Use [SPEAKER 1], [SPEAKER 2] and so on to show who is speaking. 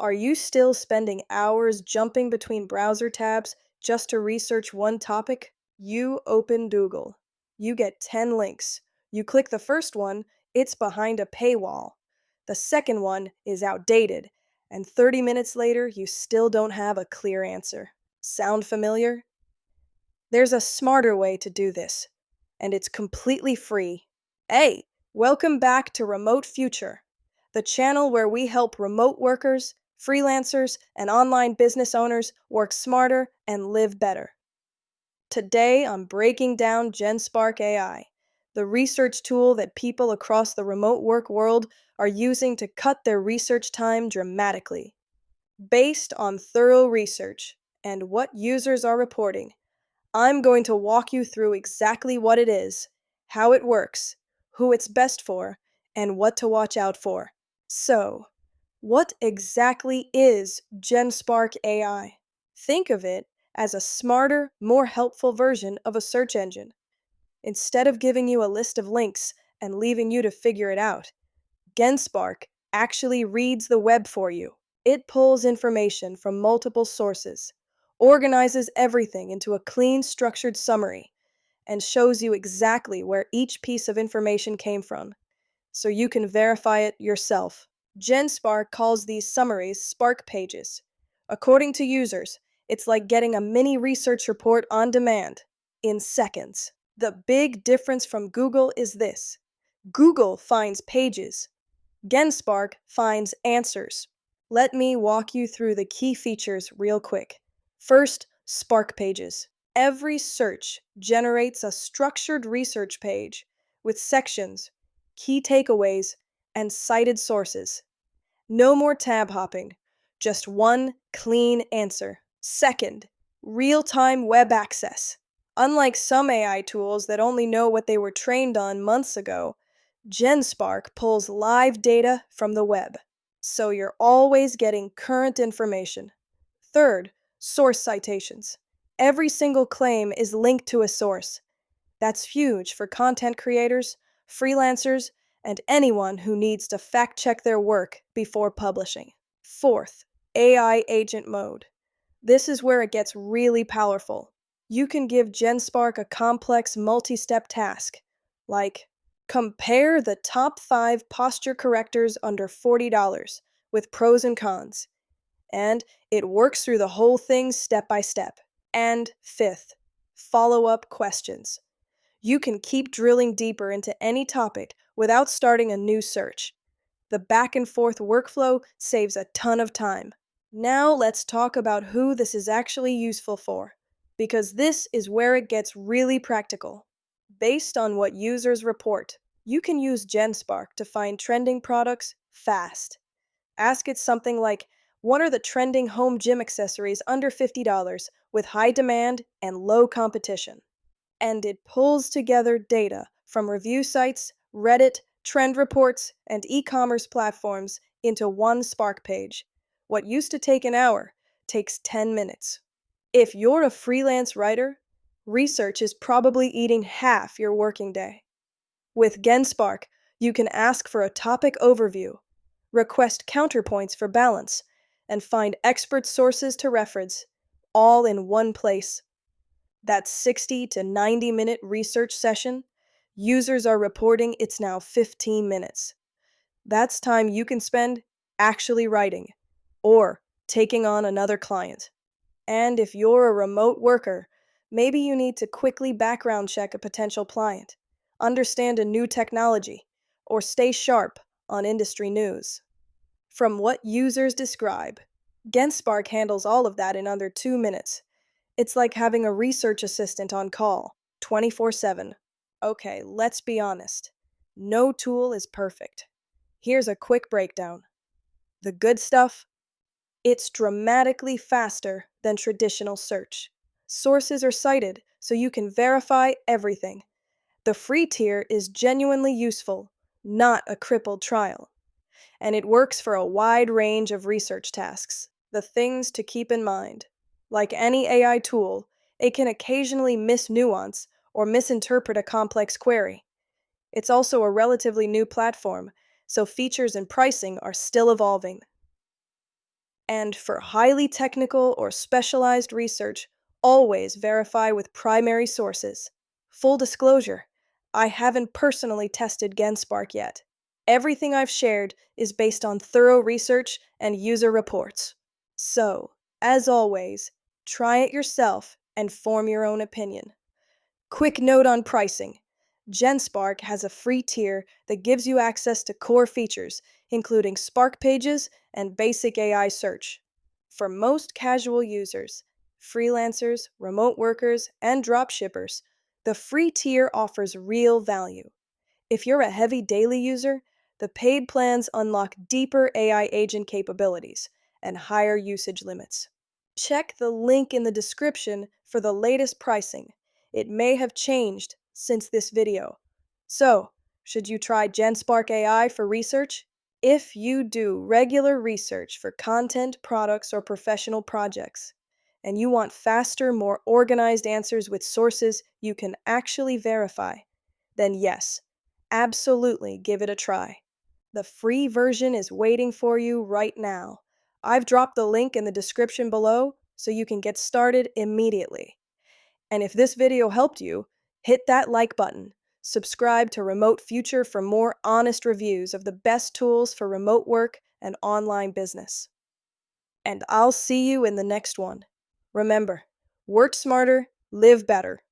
[SPEAKER 1] Are you still spending hours jumping between browser tabs just to research one topic? You open Google. You get 10 links. You click the first one, it's behind a paywall. The second one is outdated. And 30 minutes later, you still don't have a clear answer. Sound familiar? There's a smarter way to do this, and it's completely free. Hey, welcome back to Remote Future, the channel where we help remote workers, freelancers, and online business owners work smarter and live better. Today, I'm breaking down Genspark AI, the research tool that people across the remote work world are using to cut their research time dramatically. Based on thorough research and what users are reporting, I'm going to walk you through exactly what it is, how it works, who it's best for, and what to watch out for. So, what exactly is Genspark AI? Think of it as a smarter, more helpful version of a search engine. Instead of giving you a list of links and leaving you to figure it out, Genspark actually reads the web for you. It pulls information from multiple sources, organizes everything into a clean, structured summary, and shows you exactly where each piece of information came from, so you can verify it yourself. Genspark calls these summaries Spark pages. According to users, it's like getting a mini research report on demand in seconds. The big difference from Google is this: Google finds pages, Genspark finds answers. Let me walk you through the key features real quick. First, Spark pages. Every search generates a structured research page with sections, key takeaways, and cited sources. No more tab hopping, just one clean answer. Second, real-time web access. Unlike some AI tools that only know what they were trained on months ago, Genspark pulls live data from the web, so you're always getting current information. Third, source citations. Every single claim is linked to a source. That's huge for content creators, freelancers, and anyone who needs to fact check their work before publishing. Fourth, AI agent mode. This is where it gets really powerful. You can give Genspark a complex multi-step task, like compare the top 5 posture correctors under $40 with pros and cons, and it works through the whole thing step by step. And fifth, follow-up questions. You can keep drilling deeper into any topic without starting a new search. The back and forth workflow saves a ton of time. Now let's talk about who this is actually useful for, because this is where it gets really practical. Based on what users report, you can use Genspark to find trending products fast. Ask it something like, what are the trending home gym accessories under $50 with high demand and low competition? And it pulls together data from review sites, Reddit, trend reports, and e-commerce platforms into one Spark page. What used to take an hour takes 10 minutes. If you're a freelance writer, research is probably eating half your working day. With Genspark, you can ask for a topic overview, request counterpoints for balance, and find expert sources to reference, all in one place. That 60 to 90-minute research session, users are reporting it's now 15 minutes. That's time you can spend actually writing or taking on another client. And if you're a remote worker, maybe you need to quickly background check a potential client, understand a new technology, or stay sharp on industry news. From what users describe, Genspark handles all of that in under 2 minutes. It's like having a research assistant on call, 24/7. Okay, let's be honest. No tool is perfect. Here's a quick breakdown. The good stuff? It's dramatically faster than traditional search. Sources are cited, so you can verify everything. The free tier is genuinely useful, not a crippled trial. And it works for a wide range of research tasks. The things to keep in mind. Like any AI tool, it can occasionally miss nuance or misinterpret a complex query. It's also a relatively new platform, so features and pricing are still evolving. And for highly technical or specialized research, always verify with primary sources. Full disclosure, I haven't personally tested Genspark yet. Everything I've shared is based on thorough research and user reports. So, as always, try it yourself and form your own opinion. Quick note on pricing. Genspark has a free tier that gives you access to core features, including Spark pages and basic AI search. For most casual users, freelancers, remote workers, and dropshippers, the free tier offers real value. If you're a heavy daily user, the paid plans unlock deeper AI agent capabilities and higher usage limits. Check the link in the description for the latest pricing. It may have changed since this video. So, should you try Genspark AI for research? If you do regular research for content, products, or professional projects, and you want faster, more organized answers with sources you can actually verify, then yes, absolutely give it a try. The free version is waiting for you right now. I've dropped the link in the description below so you can get started immediately. And if this video helped you, hit that like button. Subscribe to Remote Future for more honest reviews of the best tools for remote work and online business. And I'll see you in the next one. Remember, work smarter, live better.